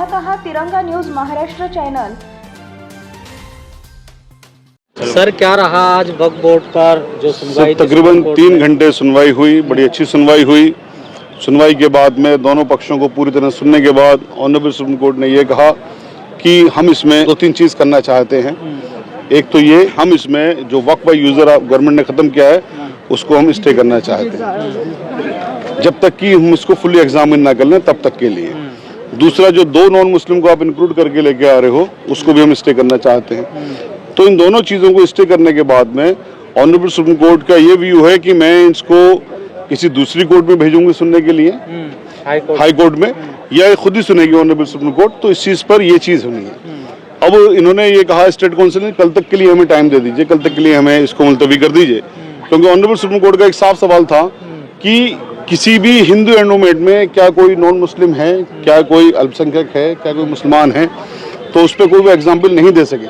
पाहत आहात तिरंगा न्यूज महाराष्ट्र चॅनल। सर क्या रहा आज वक्फ बोर्ड पर जो सुनवाई थी? तकरीबन 3 घंटे सुनवाई हुई, बड़ी अच्छी सुनवाई हुई। सुनवाई के बाद में दोनों पक्षों को पूरी तरह सुनने के बाद ऑनरेबल सुप्रीम कोर्ट ने ये कहा कि हम इसमें 2-3 चीज़ करना चाहते हैं। एक तो ये, हम इसमें जो वक्फ बाय यूज़र गवर्नमेंट ने ख़त्म किया है उसको हम स्टे करना चाहते हैं, जब तक कि हम उसको फुली एग्जामिन ना कर लें तब तक के लिए। दूसरा, जो 2 नॉन मुस्लिम को आप इंक्लूड करके लेके आ रहे हो उसको भी हम स्टे करना चाहते हैं। तो इन दोनों चीज़ों को स्टे करने के बाद में ऑनरेबल सुप्रीम कोर्ट का ये व्यू है कि मैं इसको किसी दूसरी कोर्ट में भेजूंगी सुनने के लिए, हाई कोर्ट में, या खुद ही सुनेगी ऑनरेबल सुप्रीम कोर्ट। तो इस चीज़ पर ये चीज़ होनी है। अब इन्होंने ये कहा स्टेट काउंसिल ने, कल तक के लिए हमें टाइम दे दीजिए, कल तक के लिए हमें इसको मुलतवी कर दीजिए, क्योंकि ऑनरेबल सुप्रीम कोर्ट का एक साफ सवाल था कि किसी भी हिंदू एंडोमेंट में क्या कोई नॉन मुस्लिम है, क्या कोई अल्पसंख्यक है, क्या कोई मुसलमान है, तो उस पर कोई भी एग्जाम्पल नहीं दे सके,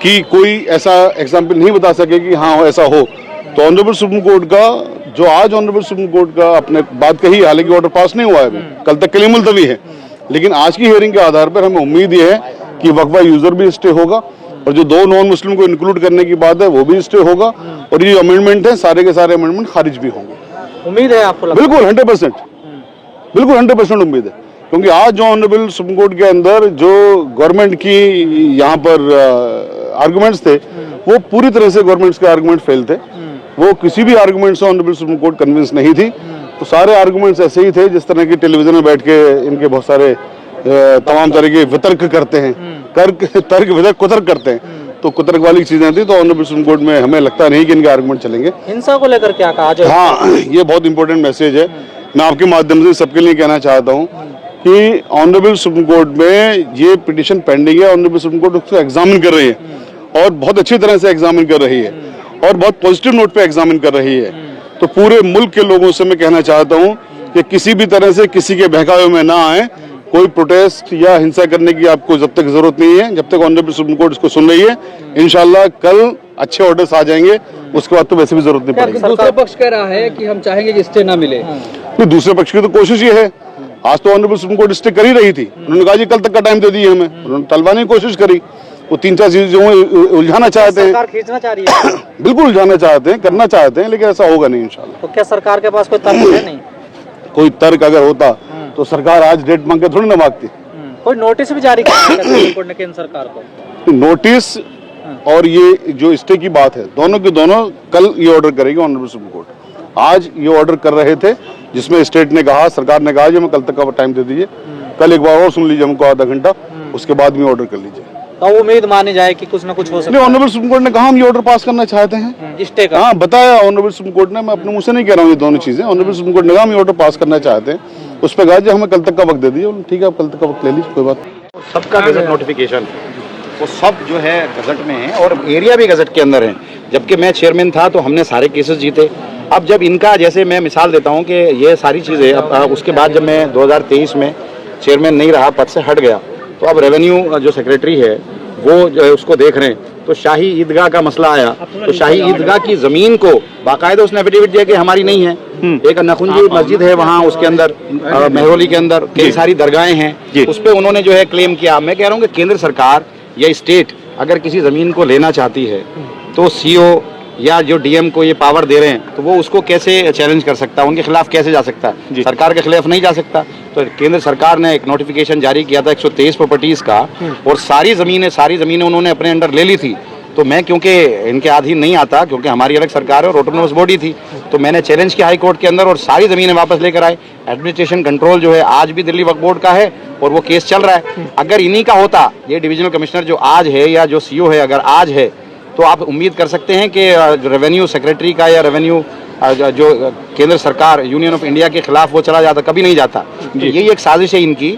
कि कोई ऐसा एग्जाम्पल नहीं बता सके कि हाँ ऐसा हो। तो ऑनरेबल सुप्रीम कोर्ट का जो आज ऑनरेबल सुप्रीम कोर्ट का अपने बात कही, हालांकि ऑर्डर पास नहीं हुआ है, कल तक के लिए मुलतवी है, लेकिन आज की हियरिंग के आधार पर हमें उम्मीद ये है कि वक्फ बाय यूजर भी स्टे होगा और जो 2 नॉन मुस्लिम को इंक्लूड करने की बात है वो भी स्टे होगा, और ये अमेंडमेंट है सारे के सारे अमेंडमेंट खारिज भी होंगे। उम्मीद है आपको? बिल्कुल 100%, बिल्कुल 100% उम्मीद है, क्योंकि आज जो ऑनरेबल सुप्रीम कोर्ट के अंदर जो गवर्नमेंट की यहाँ पर आर्गुमेंट्स थे वो पूरी तरह से गवर्नमेंट्स के आर्गुमेंट फेल थे। वो किसी भी आर्गुमेंट से ऑनरेबल सुप्रीम कोर्ट कन्विंस नहीं थी। तो सारे आर्गुमेंट्स ऐसे ही थे जिस तरह की टेलीविजन में बैठ के इनके बहुत सारे तमाम तरह के वितर्क करते हैं, तर्क वितर्क कुतर्क करते हैं, तो कुतर्क वाली चीजें थी। तो ऑनरेबल सुप्रीम कोर्ट में हमें लगता नहीं कि इनके आर्गुमेंट चलेंगे। हिंसा को लेकर क्या कहा जाए? हाँ, ये बहुत इंपॉर्टेंट मैसेज है। मैं आपके माध्यम से सबके लिए कहना चाहता हूँ कि ऑनरेबल सुप्रीम कोर्ट में ये पिटीशन पेंडिंग है, ऑनरेबल सुप्रीम कोर्ट उसको एग्जामिन कर रही है और बहुत अच्छी तरह से एग्जामिन कर रही है और बहुत पॉजिटिव नोट पे एग्जामिन कर रही है। तो पूरे मुल्क के लोगों से मैं कहना चाहता हूँ कि किसी भी तरह से किसी के बहकावे में ना आए, कोई प्रोटेस्ट या हिंसा करने की आपको जब तक जरूरत नहीं है, जब तक ऑनरेबल सुप्रीम कोर्ट इसको सुन रही है। इंशाल्लाह कल अच्छे ऑर्डर्स आ जाएंगे, उसके बाद तो वैसे भी जरूरत नहीं पड़ेगी। दूसरा पक्ष कह रहा है कि हम चाहेंगे कि स्टे ना मिले। नहीं, दूसरे पक्ष की तो कोशिश ये है, आज तो ऑनरेबल सुप्रीम कोर्ट स्टे कर ही रही थी, उन्होंने कहा जी कल तक का टाइम दे दिए हमें, उन्होंने टलवाने की कोशिश करी, वो 3-4 चीजों उलझाना चाहते हैं, सरकार खींचना चाह रही है। बिल्कुल उलझाना चाहते हैं, करना चाहते हैं, लेकिन ऐसा होगा नहीं इंशाल्लाह। तो क्या सरकार के पास कोई तर्क है? नहीं, कोई तर्क अगर होता तो सरकार आज डेट मांग के थोड़ी ना मांगती। कोई नोटिस भी जारी किया सुप्रीम कोर्ट ने केंद्र सरकार को? नोटिस और ये जो स्टे की बात है, दोनों की दोनों कल ये ऑर्डर करेगी ऑनरेबल सुप्रीम कोर्ट। आज ये ऑर्डर कर रहे थे जिसमें स्टेट ने कहा, सरकार ने कहा जी हमें कल तक का टाइम दे दीजिए, कल एक बार और सुन लीजिए हमको आधा घंटा, उसके बाद भी ऑर्डर कर लीजिए। तो उम्मीद मानी जाए कि कुछ ना कुछ हो सकता है। ऑनरेबल सुप्रीम कोर्ट ने कहा हम ये ऑर्डर पास करना चाहते हैं, स्टे का। हाँ, बताया ऑनरेबल सुप्रीम कोर्ट ने, मैं अपने मुंह से नहीं कह रहा हूँ ये दोनों चीजें। ऑनरेबल सुप्रीम कोर्ट ने कहा हम ये ऑर्डर पास करना चाहते हैं, उस पर कहा जी हमें कल तक का वक्त दे दीजिए। ठीक है, आप कल तक का वक्त ले लीजिए, कोई बात नहीं। सबका गजट नोटिफिकेशन वो सब जो है गजट में है और एरिया भी गजट के अंदर है। जबकि मैं चेयरमैन था तो हमने सारे केसेस जीते। अब जब इनका, जैसे मैं मिसाल देता हूँ कि ये सारी चीज़ें, अब उसके बाद जब मैं 2023 में चेयरमैन नहीं रहा, पद से हट गया, तो अब रेवेन्यू जो सेक्रेटरी है वो जो है उसको देख रहे हैं। तो शाही ईदगाह का मसला आया, तो शाही ईदगाह की ज़मीन को बाकायदा उसने एफिडेविट दिया कि हमारी नहीं है। एक नखुंजी मस्जिद है वहाँ, उसके अंदर महरौली के अंदर कई सारी दरगाहें हैं, उस पर उन्होंने जो है क्लेम किया। मैं कह रहा हूँ कि केंद्र सरकार या स्टेट अगर किसी ज़मीन को लेना चाहती है तो सीओ या जो डीएम को ये पावर दे रहे हैं तो वो उसको कैसे चैलेंज कर सकता है, उनके खिलाफ कैसे जा सकता है? सरकार के खिलाफ नहीं जा सकता। तो केंद्र सरकार ने एक नोटिफिकेशन जारी किया था 123 प्रॉपर्टीज़ का, और सारी ज़मीनें उन्होंने अपने अंडर ले ली थी। तो मैं क्योंकि इनके अधीन नहीं आता, क्योंकि हमारी अलग सरकार है और ऑटोनोमस बॉडी थी, तो मैंने चैलेंज किया हाई कोर्ट के अंदर और सारी ज़मीनें वापस लेकर आए। एडमिनिस्ट्रेशन कंट्रोल जो है आज भी दिल्ली वक्फ बोर्ड का है और वो केस चल रहा है। अगर इन्हीं का होता, ये डिविजनल कमिश्नर जो आज है या जो सीओ है अगर आज है, तो आप उम्मीद कर सकते हैं कि रेवेन्यू सेक्रेटरी का या रेवेन्यू जो केंद्र सरकार यूनियन ऑफ इंडिया के खिलाफ वो चला जाता, कभी नहीं जाता। तो यही एक साजिश है इनकी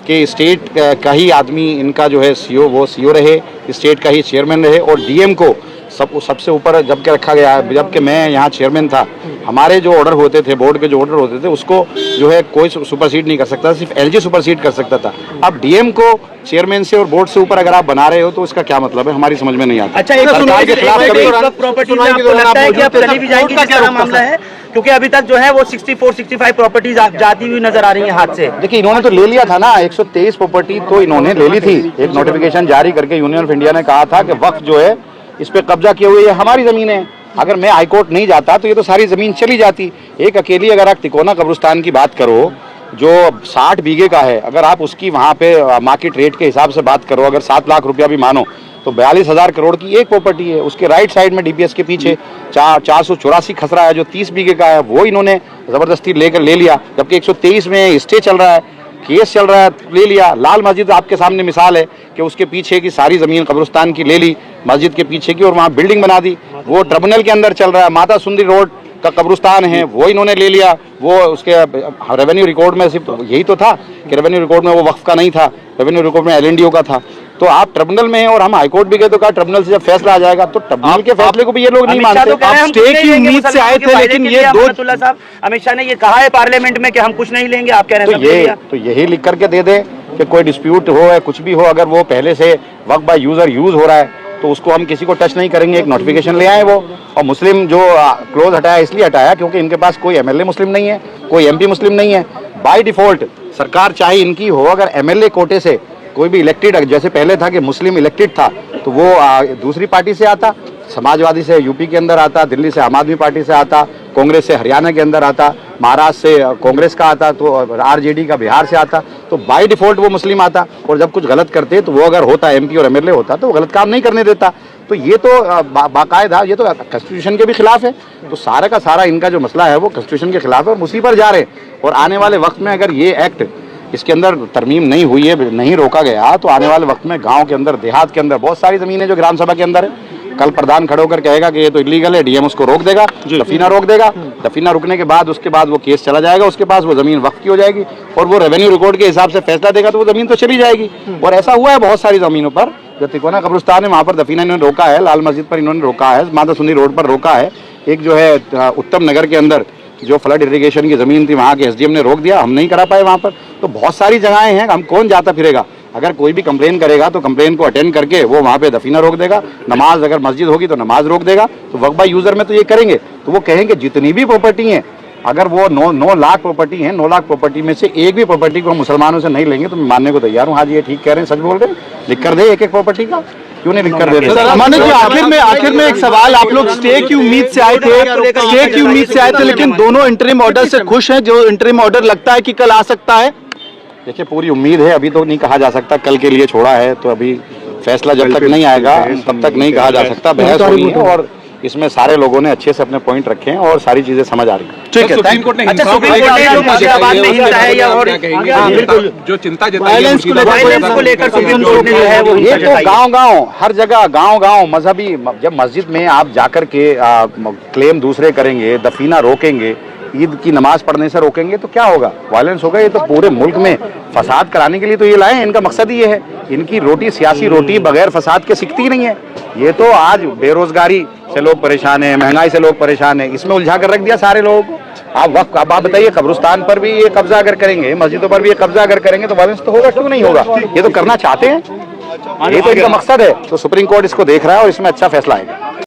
कि स्टेट का ही आदमी इनका जो है सीओ, वो सीओ रहे, स्टेट का ही चेयरमैन रहे, और डीएम को सबसे ऊपर जबकि रखा गया है। जबकि मैं यहाँ चेयरमैन था, हमारे जो ऑर्डर होते थे, बोर्ड के जो ऑर्डर होते थे, उसको जो है कोई सुपरसीड नहीं कर सकता, सिर्फ एलजी सुपरसीड कर सकता था। अब डीएम को चेयरमैन से और बोर्ड से ऊपर अगर आप बना रहे हो तो इसका क्या मतलब है, हमारी समझ में नहीं आता। अच्छा, एक सरकार के खिलाफ प्रॉपर्टी में आपको लगता है कि आप चली भी जाएंगी, जिस तरह मामला है क्योंकि अभी तक जो है वो 64-65 प्रॉपर्टीज जाती हुई नजर आ रही हैं हाथ से। देखिए इन्होंने तो ले लिया था ना, 123 प्रॉपर्टी तो इन्होंने ले ली थी। एक नोटिफिकेशन जारी करके यूनियन ऑफ इंडिया ने कहा था कि वक्फ जो है इस पे कब्जा किए हुए ये हमारी जमीन है। अगर मैं हाईकोर्ट नहीं जाता तो ये तो सारी जमीन चली जाती। एक अकेली अगर आप तिकोना कब्रिस्तान की बात करो जो 60 बीघे का है, अगर आप उसकी वहाँ पे मार्केट रेट के हिसाब से बात करो, अगर 7 लाख रुपया भी मानो तो 42,000 करोड़ की एक प्रॉपर्टी है। उसके राइट साइड में डीपीएस के पीछे 484 खसरा है जो 30 बीघे का है, वो इन्होंने जबरदस्ती लेकर ले लिया। जबकि 123 में स्टे चल रहा है, केस चल रहा है, ले लिया। लाल मस्जिद आपके सामने मिसाल है कि उसके पीछे की सारी जमीन कब्रिस्तान की ले ली, मस्जिद के पीछे की, और वहाँ बिल्डिंग बना दी। वो ट्रिब्यूनल के अंदर चल रहा है। माता सुंदरी रोड का कब्रिस्तान है वो इन्होंने ले लिया। वो उसके रेवेन्यू रिकॉर्ड में सिर्फ यही तो था कि रेवेन्यू रिकॉर्ड में वो वक्फ का नहीं था, रेवेन्यू रिकॉर्ड में एलएनडीओ का था। तो आप ट्रिब्यूनल में हैं और हम हाईकोर्ट भी गए तो कहा ट्रिब्यूनल से जब फैसला आ जाएगा, तो ट्रिब्यूनल के फैसले को भी ये लोग नहीं मानते। आप स्टे की उम्मीद से आए थे, लेकिन ये अमित शाह ने ये कहा है पार्लियामेंट में कि हम कुछ नहीं लेंगे, आप कह रहे हैं तो यही लिख करके दे दे कि कोई डिस्प्यूट हो या कुछ भी हो, अगर वो पहले से वक्फ बाय यूजर यूज हो रहा है तो उसको हम किसी को टच नहीं करेंगे। एक नोटिफिकेशन ले आए वो। और मुस्लिम जो क्लोज हटाया इसलिए हटाया क्योंकि इनके पास कोई एमएलए मुस्लिम नहीं है, कोई एमपी मुस्लिम नहीं है। बाय डिफॉल्ट सरकार चाहे इनकी हो, अगर एमएलए कोटे से कोई भी इलेक्टेड, जैसे पहले था कि मुस्लिम इलेक्टेड था तो वो दूसरी पार्टी से आता, समाजवादी से यूपी के अंदर आता, दिल्ली से आम आदमी पार्टी से आता, कांग्रेस से हरियाणा के अंदर आता, महाराष्ट्र से कांग्रेस का आता, तो आरजेडी का बिहार से आता, तो बाय डिफॉल्ट वो मुस्लिम आता। और जब कुछ गलत करते तो वो अगर होता एमपी और एमएलए होता तो वो गलत काम नहीं करने देता। तो ये तो बाकायदा ये तो कॉन्स्टिट्यूशन के भी खिलाफ है। तो सारा का सारा इनका जो मसला है वो कॉन्स्टिट्यूशन के खिलाफ है और उसी पर जा रहे हैं। और आने वाले वक्त में अगर ये एक्ट इसके अंदर तरमीम नहीं हुई है, नहीं रोका गया, तो आने वाले वक्त में गांव के अंदर, देहात के अंदर बहुत सारी जमीनें जो ग्राम सभा के अंदर है, कल प्रधान खड़े होकर कहेगा कि ये तो इलीगल है, डीएम उसको रोक देगा, दफीना रोक देगा। दफीना रुकने के बाद उसके बाद वो केस चला जाएगा उसके पास, वो जमीन वक्फ की हो जाएगी और वो रेवेन्यू रिकॉर्ड के हिसाब से फैसला देगा तो वो जमीन तो चली जाएगी। और ऐसा हुआ है बहुत सारी जमीनों पर। जो तिकोना कब्रिस्तान है वहाँ पर दफीना इन्होंने रोका है, लाल मस्जिद पर इन्होंने रोका है, माता सुंदरी रोड पर रोका है। एक जो है उत्तम नगर के अंदर जो फ्लड इरिगेशन की जमीन थी वहाँ के एसडीएम ने रोक दिया, हम नहीं करा पाए वहाँ पर। तो बहुत सारी जगहें हैं, हम कौन जाता फिरेगा। अगर कोई भी कंप्लेन करेगा तो कंप्लेन को अटेंड करके वो वहाँ पे दफीना रोक देगा। नमाज अगर मस्जिद होगी तो नमाज रोक देगा। तो वक्फ बाय यूजर में तो ये करेंगे तो वो कहेंगे जितनी भी प्रॉपर्टी हैं, अगर वो 9 लाख प्रॉपर्टी है, 9 लाख प्रॉपर्टी में से एक भी प्रॉपर्टी को हम मुसलमानों से नहीं लेंगे तो मैं मानने को तैयार हूँ। हाँ जी ये ठीक कह रहे हैं, सच बोल रहे हैं, लिख कर दे एक एक प्रॉपर्टी का, क्यों नहीं लिख कर दे रहे। मानो जी आखिर में एक सवाल, आप लोग स्टे की उम्मीद से आए थे, लेकिन दोनों इंटरिम ऑर्डर से खुश हैं? जो इंटरिम ऑर्डर लगता है कि कल आ सकता है? देखिए पूरी उम्मीद है, अभी तो नहीं कहा जा सकता, कल के लिए छोड़ा है। तो अभी फैसला जब तक नहीं आएगा तब तक नहीं कहा जा सकता। बहस हुई है और इसमें सारे लोगों ने अच्छे से अपने पॉइंट रखे हैं और सारी चीजें समझ आ रही हैं। ठीक है, सुप्रीम कोर्ट ने जो चिंता को लेकर सुप्रीम कोर्ट ने जो है वो ये तो गांव-गांव हर जगह गांव-गांव मजहबी, जब मस्जिद में आप जाकर के क्लेम दूसरे करेंगे, दफीना रोकेंगे, ईद की नमाज पढ़ने से रोकेंगे तो क्या होगा? वायलेंस होगा। ये तो पूरे मुल्क में फसाद कराने के लिए तो ये लाए हैं। इनका मकसद ये है, इनकी रोटी, सियासी रोटी बगैर फसाद के सिकती ही नहीं है। ये तो आज बेरोजगारी से लोग परेशान हैं, महंगाई से लोग परेशान हैं, इसमें उलझा कर रख दिया सारे लोगों को। आप बताइए, कब्रिस्तान पर भी ये कब्जा अगर करेंगे, मस्जिदों पर भी ये कब्जा अगर करेंगे तो वायलेंस तो होगा, क्यों नहीं होगा? ये तो करना चाहते हैं, ये तो इनका मकसद है। तो सुप्रीम कोर्ट इसको देख रहा है और इसमें अच्छा फैसला आएगा।